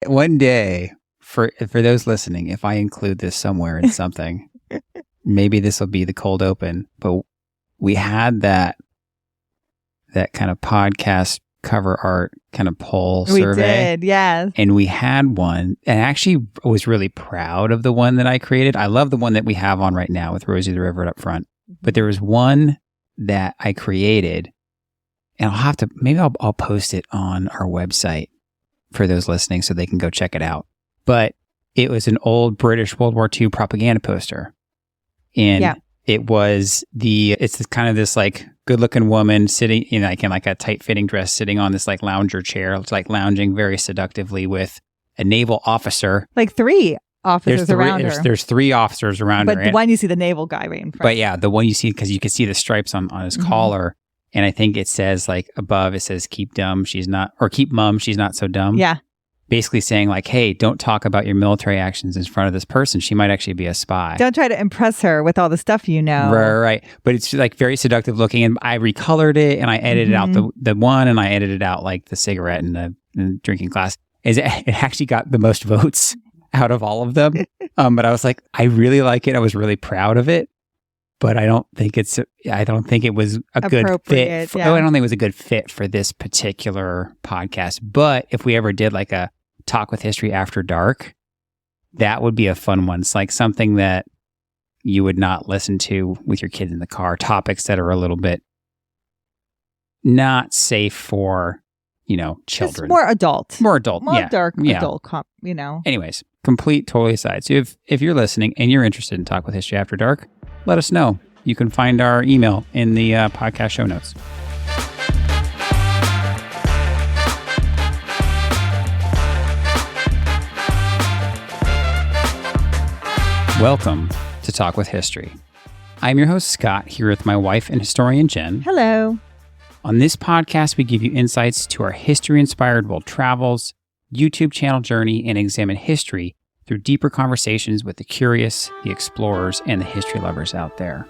One day, for those listening, if I include this somewhere in something, maybe this will be the cold open. But we had that kind of podcast cover art kind of poll survey. We did, yes. And we had one, and I actually was really proud of the one that I created. I love the one that we have on right now with Rosie the River up front. But there was one that I created, and I'll post it on our website for those listening so they can go check it out. But it was an old British World War II propaganda poster. And it's kind of this like good looking woman sitting in like a tight fitting dress, sitting on this like lounger chair. It's like lounging very seductively with a naval officer. Like three officers around her. There's three officers around her. But the one you see the naval guy right in front. But yeah, the one you see, because you can see the stripes on his collar. And I think it says like above, it says keep mum, she's not so dumb. Yeah. Basically saying like, hey, don't talk about your military actions in front of this person. She might actually be a spy. Don't try to impress her with all the stuff you know. Right. But it's like very seductive looking. And I recolored it and I edited out the one, and I edited out like the cigarette and the drinking glass. It actually got the most votes out of all of them. But I was like, I really like it. I was really proud of it. But I don't think it was a good fit. I don't think it was a good fit for this particular podcast. But if we ever did like a Talk with History After Dark, that would be a fun one. It's like something that you would not listen to with your kids in the car. Topics that are a little bit not safe for, children. It's more adult. More adult. More dark adult, Anyways, totally aside. So if you're listening and you're interested in Talk with History After Dark, let us know. You can find our email in the podcast show notes. Welcome to Talk with History. I'm your host, Scott, here with my wife and historian, Jenn. Hello. On this podcast, we give you insights to our history-inspired world travels, YouTube channel journey, and examine history through deeper conversations with the curious, the explorers, and the history lovers out there.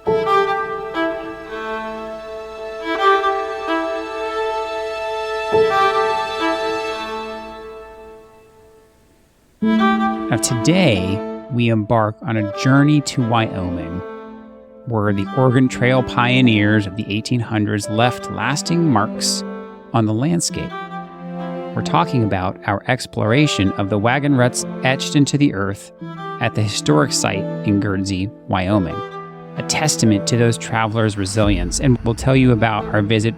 Now today, we embark on a journey to Wyoming, where the Oregon Trail pioneers of the 1800s left lasting marks on the landscape. We're talking about our exploration of the Wagon Ruts etched into the earth at the historic site in Guernsey, Wyoming, a testament to those travelers' resilience. And we'll tell you about our visit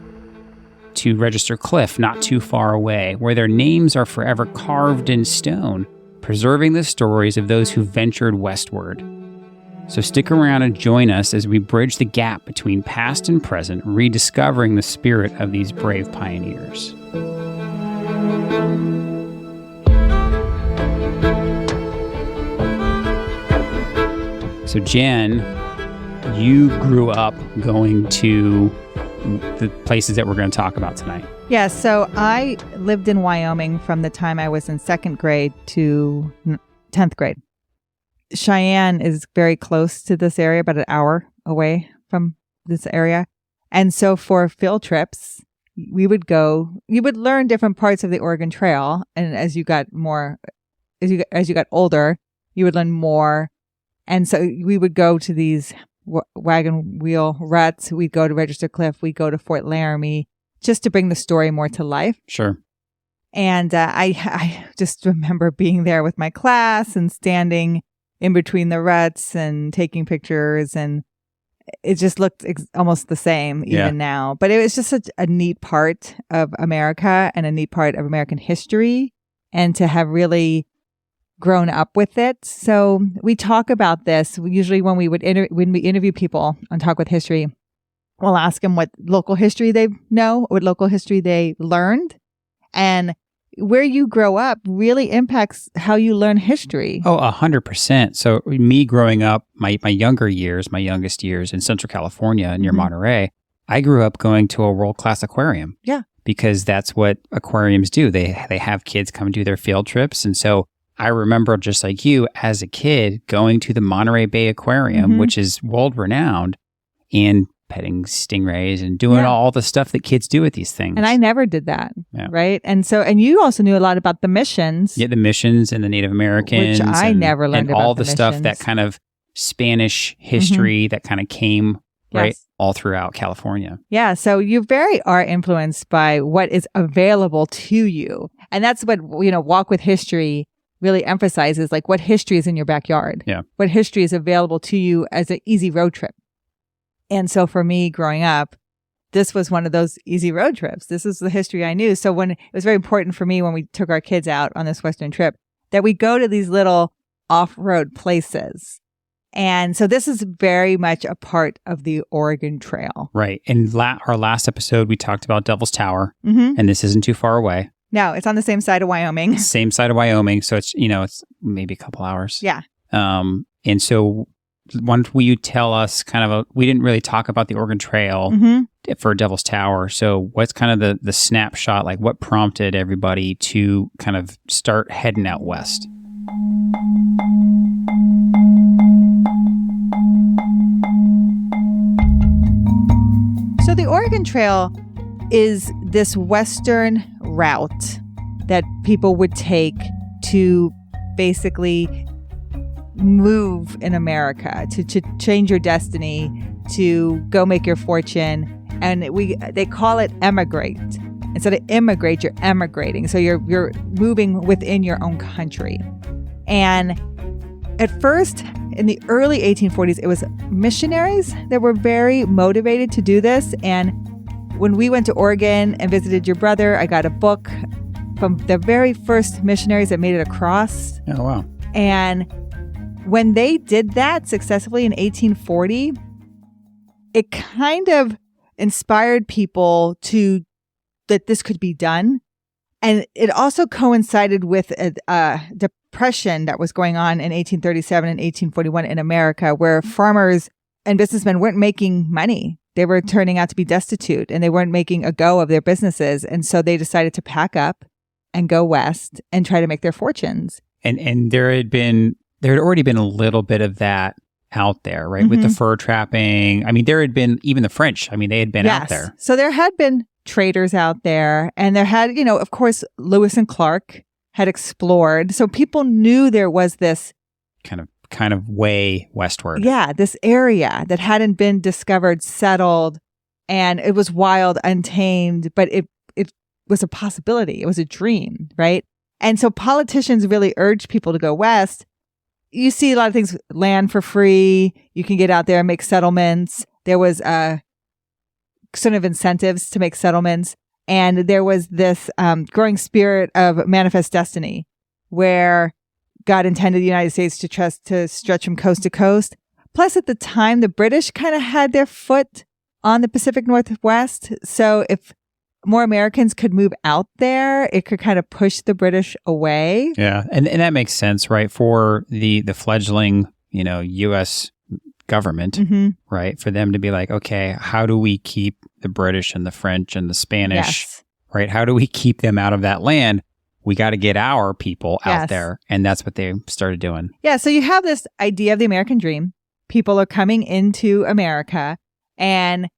to Register Cliff, not too far away, where their names are forever carved in stone, preserving the stories of those who ventured westward. So stick around and join us as we bridge the gap between past and present, rediscovering the spirit of these brave pioneers. So Jenn, you grew up going to the places that we're going to talk about tonight. Yeah, so I lived in Wyoming from the time I was in 2nd grade to 10th grade. Cheyenne is very close to this area, about an hour away from this area. And so for field trips, we would go, you would learn different parts of the Oregon Trail. And as you got older, you would learn more. And so we would go to these wagon wheel ruts. We'd go to Register Cliff. We'd go to Fort Laramie just to bring the story more to life. Sure. And I just remember being there with my class and standing in between the ruts and taking pictures, and it just looked almost the same even now. But it was just such a neat part of America and a neat part of American history, and to have really grown up with it. So we talk about this usually when we interview people on Talk with History. We'll ask them what local history they know, what local history they learned, and where you grow up really impacts how you learn history. Oh, 100%. So me growing up, my youngest years in Central California near Monterey, I grew up going to a world-class aquarium. Yeah. Because that's what aquariums do. They have kids come do their field trips. And so I remember, just like you, as a kid, going to the Monterey Bay Aquarium, which is world-renowned, and petting stingrays and doing all the stuff that kids do with these things. And I never did that, right? And you also knew a lot about the missions. Yeah, the missions and the Native Americans. Which I never learned and about all the missions. stuff, that kind of Spanish history that kind of came, right, all throughout California. Yeah, so you are influenced by what is available to you. And that's what, Walk with History really emphasizes, like what history is in your backyard. Yeah. What history is available to you as an easy road trip. And so for me growing up, this was one of those easy road trips. This is the history I knew. So it was very important for me when we took our kids out on this Western trip that we go to these little off-road places. And so this is very much a part of the Oregon Trail. Right. In our last episode, we talked about Devil's Tower, Mm-hmm. and this isn't too far away. No, it's on the same side of Wyoming. Same side of Wyoming. So it's, it's maybe a couple hours. Yeah. And so will you tell us we didn't really talk about the Oregon Trail for Devil's Tower. So what's kind of the snapshot, like what prompted everybody to kind of start heading out west? So the Oregon Trail is this Western route that people would take to basically move in America, to change your destiny, to go make your fortune. And they call it emigrate. Instead of immigrate, you're emigrating. So you're moving within your own country. And at first, in the early 1840s, it was missionaries that were very motivated to do this. And when we went to Oregon and visited your brother, I got a book from the very first missionaries that made it across. Oh, wow. And when they did that successfully in 1840, it kind of inspired people that this could be done. And it also coincided with a depression that was going on in 1837 and 1841 in America, where farmers and businessmen weren't making money. They were turning out to be destitute, and they weren't making a go of their businesses. And so they decided to pack up and go west and try to make their fortunes. And there had already been a little bit of that out there, right? With the fur trapping. I mean, there had been even the French. I mean, they had been out there. So there had been traders out there, and there had, of course, Lewis and Clark had explored. So people knew there was this kind of way westward. Yeah, this area that hadn't been discovered, settled, and it was wild, untamed, but it was a possibility. It was a dream, right? And so politicians really urged people to go west. You see a lot of things, land for free. You can get out there and make settlements. There was sort of incentives to make settlements. And there was this growing spirit of manifest destiny where God intended the United States to stretch from coast to coast. Plus, at the time, the British kind of had their foot on the Pacific Northwest. So if more Americans could move out there, it could kind of push the British away. Yeah. And that makes sense, right? For the fledgling, U.S. government, right? For them to be like, okay, how do we keep the British and the French and the Spanish, right? How do we keep them out of that land? We got to get our people out there. And that's what they started doing. Yeah. So you have this idea of the American dream. People are coming into America and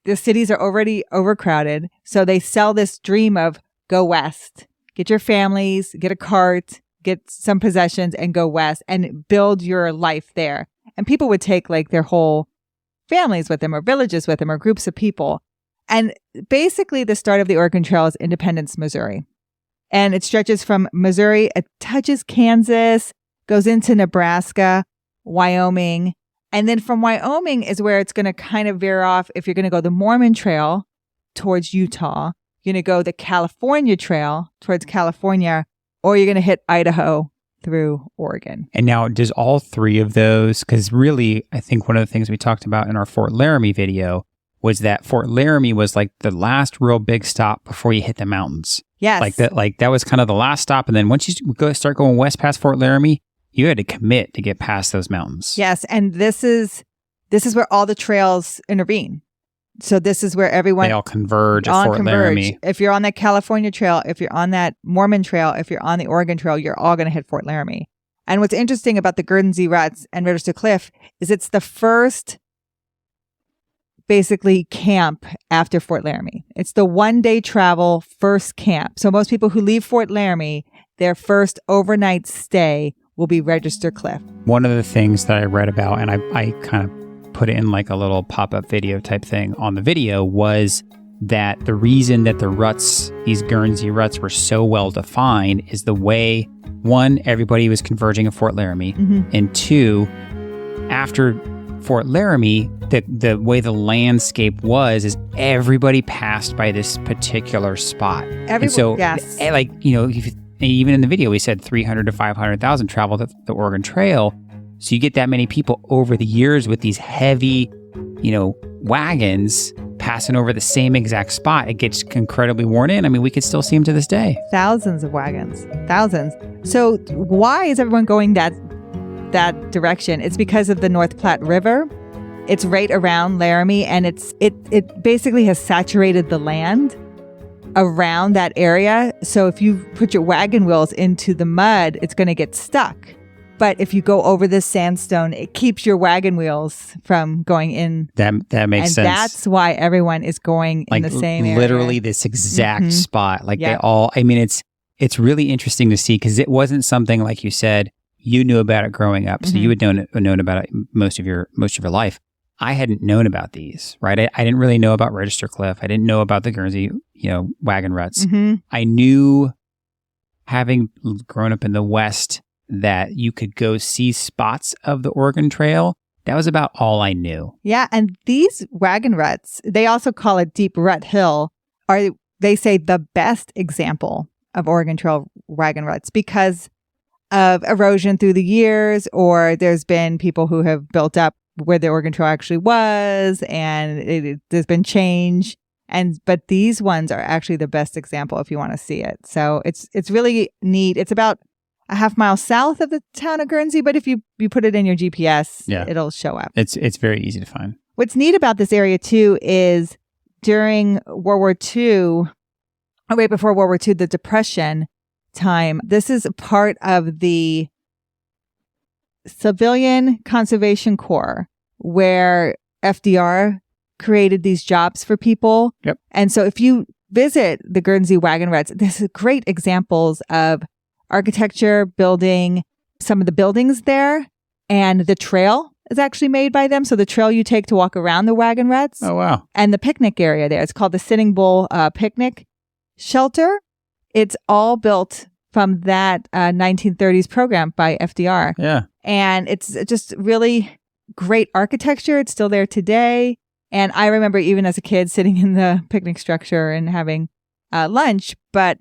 the cities are already overcrowded. So they sell this dream of go west, get your families, get a cart, get some possessions and go west and build your life there. And people would take like their whole families with them or villages with them or groups of people. And basically the start of the Oregon Trail is Independence, Missouri. And it stretches from Missouri, it touches Kansas, goes into Nebraska, Wyoming. And then from Wyoming is where it's going to kind of veer off. If you're going to go the Mormon Trail towards Utah, you're going to go the California Trail towards California, or you're going to hit Idaho through Oregon. And now, does all three of those, because really, I think one of the things we talked about in our Fort Laramie video was that Fort Laramie was like the last real big stop before you hit the mountains. Yes. Like that was kind of the last stop. And then once you start going west past Fort Laramie, you had to commit to get past those mountains. Yes. And this is where all the trails intervene. So this is where everyone... They all converge at Fort Laramie. If you're on that California Trail, if you're on that Mormon Trail, if you're on the Oregon Trail, you're all going to hit Fort Laramie. And what's interesting about the Guernsey Ruts and Rivers to Cliff is it's the first basically camp after Fort Laramie. It's the 1-day travel first camp. So most people who leave Fort Laramie, their first overnight stay will be Register Cliff. One of the things that I read about, and I kind of put it in like a little pop-up video type thing on the video, was that the reason that the ruts, these Guernsey ruts, were so well defined is the way, one, everybody was converging at Fort Laramie, and two, after Fort Laramie, the way the landscape was is everybody passed by this particular spot. Everyone, so, yes. like, you know, even in the video, we said 300 to 500,000 traveled the Oregon Trail. So you get that many people over the years with these heavy, you know, wagons passing over the same exact spot. It gets incredibly worn in. I mean, we could still see them to this day. Thousands of wagons. Thousands. So why is everyone going that direction? It's because of the North Platte River. It's right around Laramie, and it basically has saturated the land around that area. So if you put your wagon wheels into the mud, it's going to get stuck. But if you go over this sandstone, it keeps your wagon wheels from going in. That makes sense. And that's why everyone is going in the same area. Literally this exact spot. Like they all, I mean, it's really interesting to see because it wasn't something, like you said, you knew about it growing up. So you had known about it most of your life. I hadn't known about these, right? I didn't really know about Register Cliff. I didn't know about the Guernsey, you know, wagon ruts. I knew, having grown up in the West, that you could go see spots of the Oregon Trail. That was about all I knew. Yeah, and these wagon ruts, they also call it Deep Rut Hill, are, they say, the best example of Oregon Trail wagon ruts because of erosion through the years, or there's been people who have built up where the Oregon Trail actually was, and there's been change. But these ones are actually the best example if you want to see it. So it's really neat. It's about a half mile south of the town of Guernsey, but if you put it in your GPS, it'll show up. It's very easy to find. What's neat about this area too is during World War II, or right before World War II, the Depression time, this is part of the Civilian Conservation Corps, where FDR created these jobs for people. Yep. And so if you visit the Guernsey wagon ruts, there's great examples of architecture, building, some of the buildings there, and the trail is actually made by them. So the trail you take to walk around the wagon ruts. Oh, wow. And the picnic area there. It's called the Sitting Bull Picnic Shelter. It's all built from that 1930s program by FDR. Yeah. And it's just really great architecture. It's still there today. And I remember even as a kid sitting in the picnic structure and having lunch. But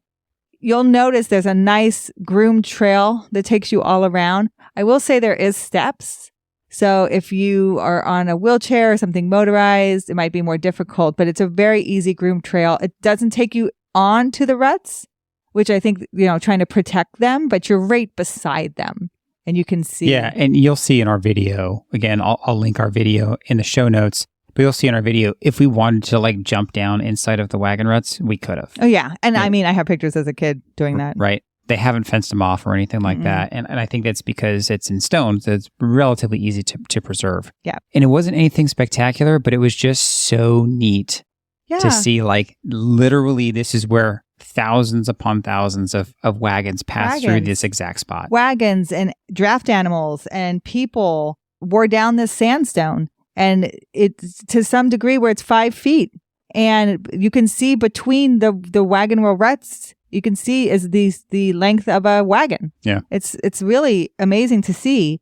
you'll notice there's a nice groomed trail that takes you all around. I will say there is steps. So if you are on a wheelchair or something motorized, it might be more difficult. But it's a very easy groomed trail. It doesn't take you on to the ruts, which I think, you know, trying to protect them, but you're right beside them. And you can see. Yeah, and you'll see in our video, again, I'll link our video in the show notes, but you'll see in our video, if we wanted to like jump down inside of the wagon ruts, we could have. Oh, yeah. And I mean, I have pictures as a kid doing that. Right. They haven't fenced them off or anything like that. And I think that's because it's in stone, so it's relatively easy to preserve. Yeah. And it wasn't anything spectacular, but it was just so neat to see, like, literally this is where thousands upon thousands of wagons pass through this exact spot. Wagons and draft animals and people wore down this sandstone. And it's to some degree where it's 5 feet. And you can see between the wagon wheel ruts, you can see is the length of a wagon. Yeah. It's really amazing to see.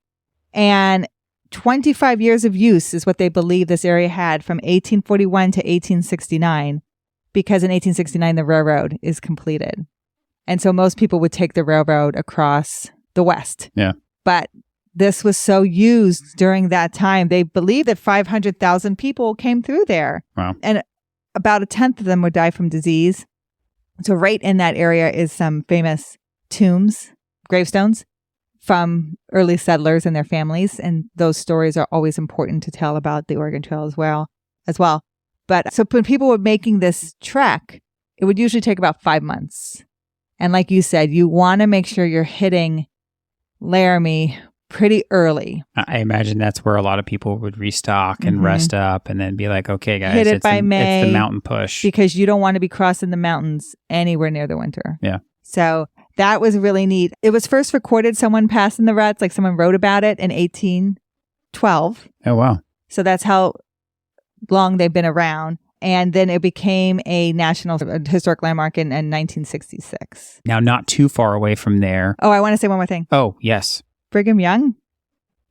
And 25 years of use is what they believe this area had from 1841 to 1869. Because in 1869, the railroad is completed. And so most people would take the railroad across the West. Yeah. But this was so used during that time. They believe that 500,000 people came through there. Wow. And about a tenth of them would die from disease. So right in that area is some famous tombs, gravestones from early settlers and their families. And those stories are always important to tell about the Oregon Trail as well. But so when people were making this trek, it would usually take about 5 months. And like you said, you want to make sure you're hitting Laramie pretty early. I imagine that's where a lot of people would restock and rest up and then be like, okay, guys, Hit it by May, it's the mountain push. Because you don't want to be crossing the mountains anywhere near the winter. Yeah. So that was really neat. It was first recorded, someone passing the ruts, like someone wrote about it in 1812. Oh, wow. So that's how long they've been around. And then it became a national historic landmark in 1966. Now, not too far away from there. Oh, I want to say one more thing. Oh, yes. Brigham Young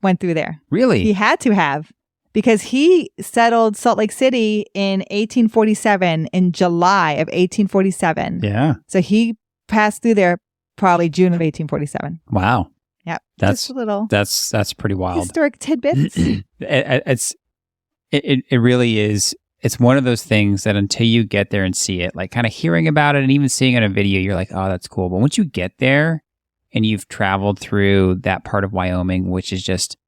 went through there. Really? He had to have, because he settled Salt Lake City in 1847, in July of 1847. Yeah. So he passed through there probably June of 1847. Wow. Yep. That's just a little that's pretty wild. historic tidbits. It really is. It's one of those things that until you get there and see it, like kind of hearing about it and even seeing it in a video, you're like, oh, that's cool. But once you get there and you've traveled through that part of Wyoming, which is just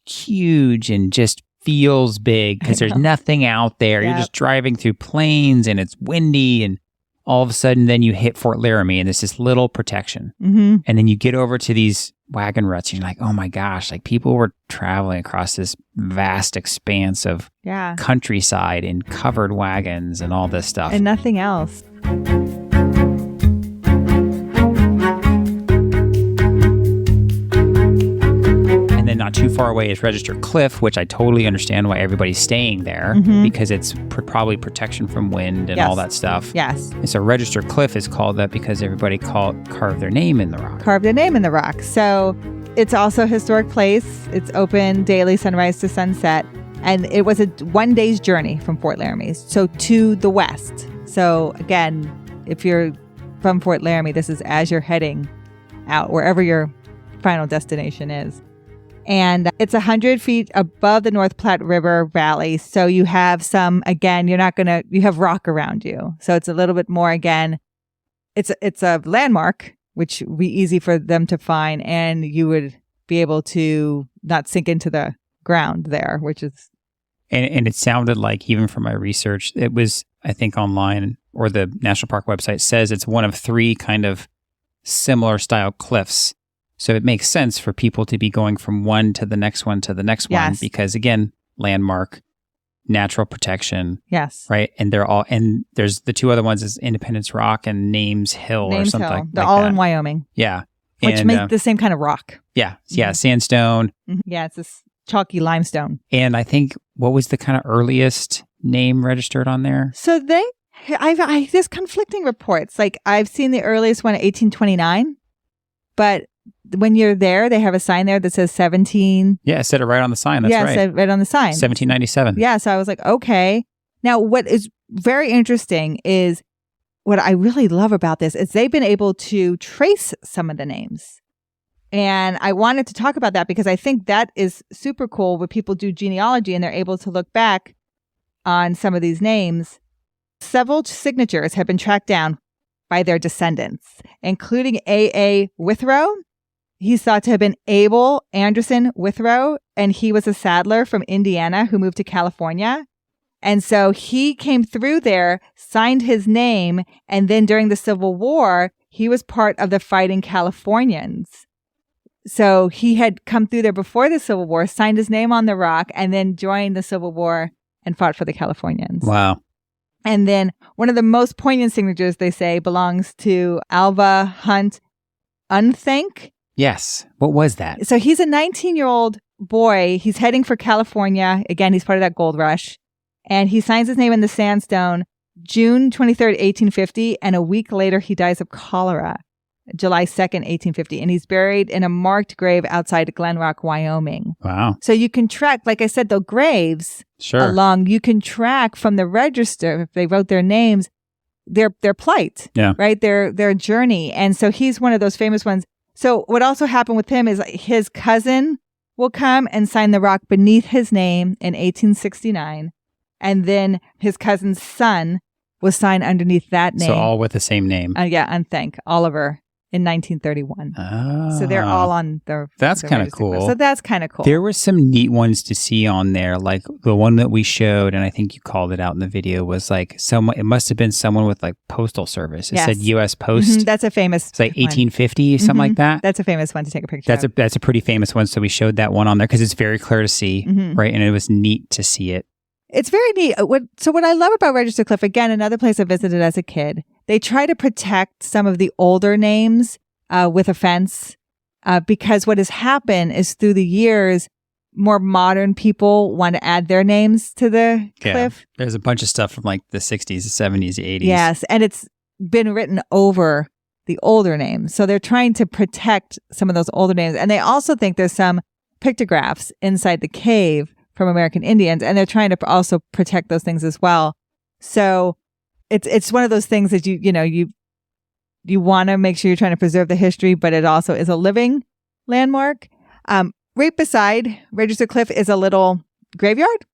huge and just feels big because there's nothing out there. Yep. You're just driving through plains and it's windy, and all of a sudden then you hit Fort Laramie and there's this little protection. Mm-hmm. And then you get over to these wagon ruts and you're like, oh my gosh, like people were traveling across this vast expanse of countryside in covered wagons and all this stuff. And nothing else. And then not too far away is Register Cliff, which I totally understand why everybody's staying there, because it's probably protection from wind and all that stuff. Yes. And so Register Cliff is called that because everybody carved their name in the rock. Carved their name in the rock. So it's also a historic place. It's open daily, sunrise to sunset. And it was a 1 day's journey from Fort Laramie, so to the west. So again, if you're from Fort Laramie, this is as you're heading out, wherever your final destination is. And it's 100 feet above the North Platte River Valley. So you have some, again, you have rock around you. So it's a little bit more, again, it's a landmark, which would be easy for them to find. And you would be able to not sink into the ground there, which is. And it sounded like, even from my research, it was, I think online, or the National Park website says it's one of 3 kind of similar style cliffs. So it makes sense for people to be going from one to the next one to the next one, because again, landmark, natural protection. Yes. Right. And there's the 2 other ones is Independence Rock and Names Hill or something like that. They're all in Wyoming. Yeah. Which make the same kind of rock. Yeah. Yeah. Sandstone. Mm-hmm. Yeah. It's this chalky limestone. And I think, what was the kind of earliest name registered on there? So there's conflicting reports. Like I've seen the earliest one at 1829, but when you're there, they have a sign there that says 17. Yeah, it said it right on the sign. That's right. Yeah, it said right on the sign. 1797. Yeah, so I was like, okay. Now, what is very interesting is what I really love about this is they've been able to trace some of the names. And I wanted to talk about that because I think that is super cool when people do genealogy and they're able to look back on some of these names. Several signatures have been tracked down by their descendants, including A.A. Withrow. He's thought to have been Abel Anderson Withrow, and he was a saddler from Indiana who moved to California. And so he came through there, signed his name, and then during the Civil War, he was part of the Fighting Californians. So he had come through there before the Civil War, signed his name on the rock, and then joined the Civil War and fought for the Californians. Wow. And then one of the most poignant signatures, they say, belongs to Alva Hunt Unthank. Yes. What was that? So he's a 19-year-old boy. He's heading for California. Again, he's part of that gold rush. And he signs his name in the sandstone June 23rd, 1850. And a week later, he dies of cholera, July 2nd, 1850. And he's buried in a marked grave outside Glen Rock, Wyoming. Wow. So you can track, like I said, the graves along. You can track from the register, if they wrote their names, their plight, right? Their journey. And so he's one of those famous ones. So what also happened with him is his cousin will come and sign the rock beneath his name in 1869. And then his cousin's son was signed underneath that name. So all with the same name. Unthank, Oliver in 1931. Ah, So they're all on the That's the kind of Register Cliff. cool. So that's kind of cool. There were some neat ones to see on there, like the one that we showed, and I think you called it out in the video, was like someone, it must have been someone with like postal service. It Yes. said U.S. Post. That's a famous It's like one. 1850, something like that. That's a famous one to take a picture of. That's a pretty famous one. So we showed that one on there because it's very clear to see, Mhm. right? And it was neat to see it. It's very neat. What I love about Register Cliff, again, another place I visited as a kid, they try to protect some of the older names with a fence because what has happened is through the years, more modern people want to add their names to the cliff. There's a bunch of stuff from like the 60s, the 70s, the 80s. Yes, and it's been written over the older names. So they're trying to protect some of those older names. And they also think there's some pictographs inside the cave from American Indians, and they're trying to also protect those things as well. So it's one of those things that you want to make sure you're trying to preserve the history, but it also is a living landmark. Right beside Register Cliff is a little graveyard,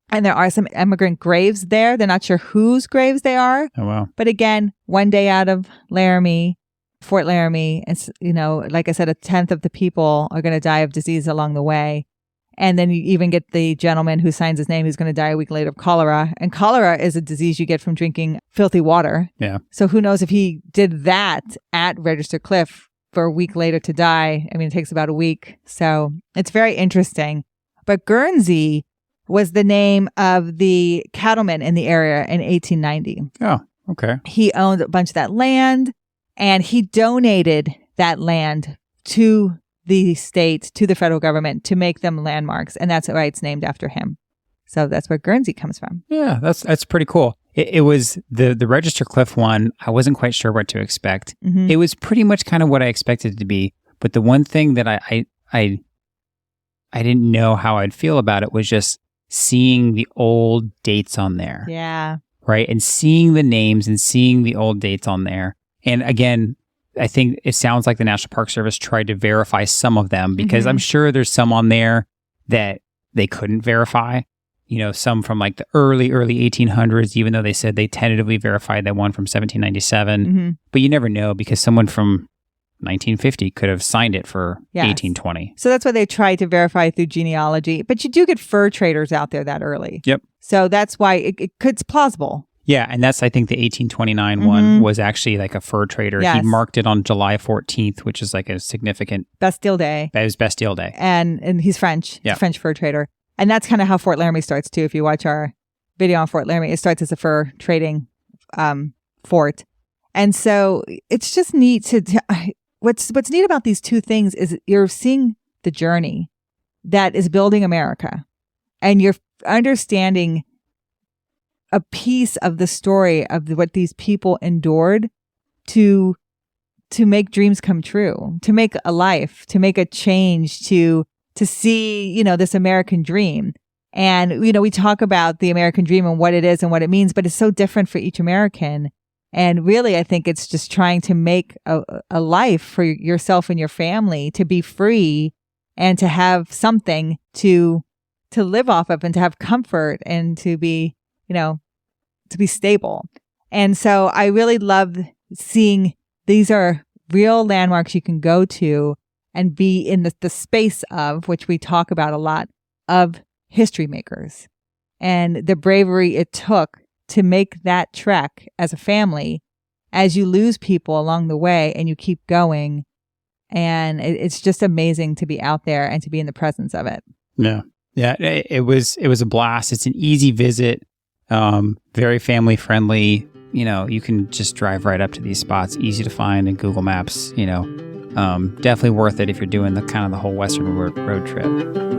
and there are some immigrant graves there. They're not sure whose graves they are. Oh, wow. But again, one day out of Laramie, Fort Laramie, and like I said, a tenth of the people are going to die of disease along the way. And then you even get the gentleman who signs his name who's going to die a week later of cholera. And cholera is a disease you get from drinking filthy water. Yeah. So who knows if he did that at Register Cliff for a week later to die. I mean, it takes about a week. So it's very interesting. But Guernsey was the name of the cattleman in the area in 1890. Oh, okay. He owned a bunch of that land, and he donated that land to the state, to the federal government, to make them landmarks. And that's why it's named after him. So that's where Guernsey comes from. Yeah, that's pretty cool. It was the Register Cliff one. I wasn't quite sure what to expect. Mm-hmm. It was pretty much kind of what I expected it to be. But the one thing that I didn't know how I'd feel about it was just seeing the old dates on there. Yeah. Right. And seeing the names and seeing the old dates on there. And again, I think it sounds like the National Park Service tried to verify some of them because I'm sure there's some on there that they couldn't verify. You know, some from like the early 1800s, even though they said they tentatively verified that one from 1797. Mm-hmm. But you never know because someone from 1950 could have signed it for 1820. So that's why they tried to verify through genealogy. But you do get fur traders out there that early. Yep. So that's why it's plausible. Yeah, and that's, I think, the 1829 one was actually like a fur trader. Yes. He marked it on July 14th, which is like a significant... Bastille Day. It was Bastille Day. And he's French. Yeah. He's a French fur trader. And that's kind of how Fort Laramie starts, too. If you watch our video on Fort Laramie, it starts as a fur trading fort. And so it's just neat to... What's neat about these two things is you're seeing the journey that is building America. And you're understanding a piece of the story of what these people endured to make dreams come true, to make a life, to make a change, to see, this American dream. And, we talk about the American dream and what it is and what it means, but it's so different for each American. And really, I think it's just trying to make a life for yourself and your family, to be free and to have something to live off of and to have comfort and to be, to be stable. And so I really love seeing these are real landmarks you can go to and be in the space of, which we talk about a lot, of history makers and the bravery it took to make that trek as a family, as you lose people along the way and you keep going. And it's just amazing to be out there and to be in the presence of it. Yeah. Yeah. It was a blast. It's an easy visit. Very family friendly. You can just drive right up to these spots, easy to find in Google Maps, definitely worth it if you're doing the kind of the whole Western road trip.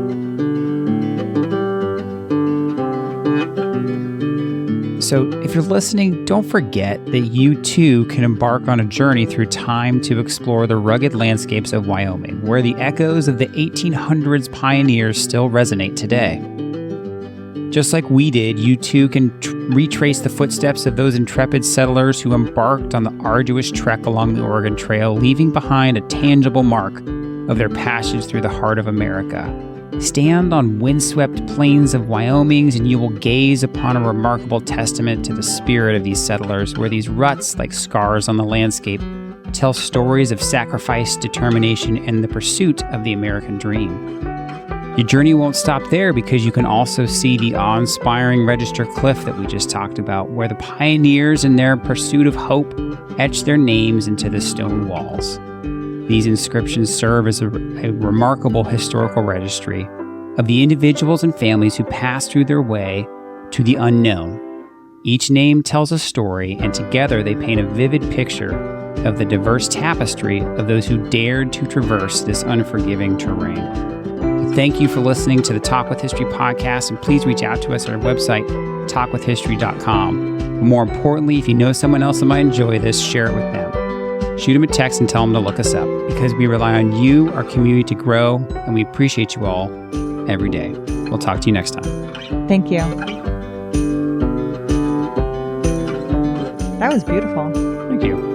So if you're listening, don't forget that you too can embark on a journey through time to explore the rugged landscapes of Wyoming, where the echoes of the 1800s pioneers still resonate today. Just like we did, you too can retrace the footsteps of those intrepid settlers who embarked on the arduous trek along the Oregon Trail, leaving behind a tangible mark of their passage through the heart of America. Stand on windswept plains of Wyoming, and you will gaze upon a remarkable testament to the spirit of these settlers, where these ruts, like scars on the landscape, tells stories of sacrifice, determination, and the pursuit of the American dream. Your journey won't stop there because you can also see the awe-inspiring Register Cliff that we just talked about, where the pioneers in their pursuit of hope etched their names into the stone walls. These inscriptions serve as a remarkable historical registry of the individuals and families who passed through their way to the unknown. Each name tells a story, and together they paint a vivid picture of the diverse tapestry of those who dared to traverse this unforgiving terrain. Thank you for listening to the Talk with History podcast, and please reach out to us at our website, talkwithhistory.com. But more importantly, if you know someone else that might enjoy this, share it with them. Shoot them a text and tell them to look us up, because we rely on you, our community, to grow, and we appreciate you all every day. We'll talk to you next time. Thank you. That was beautiful. Thank you.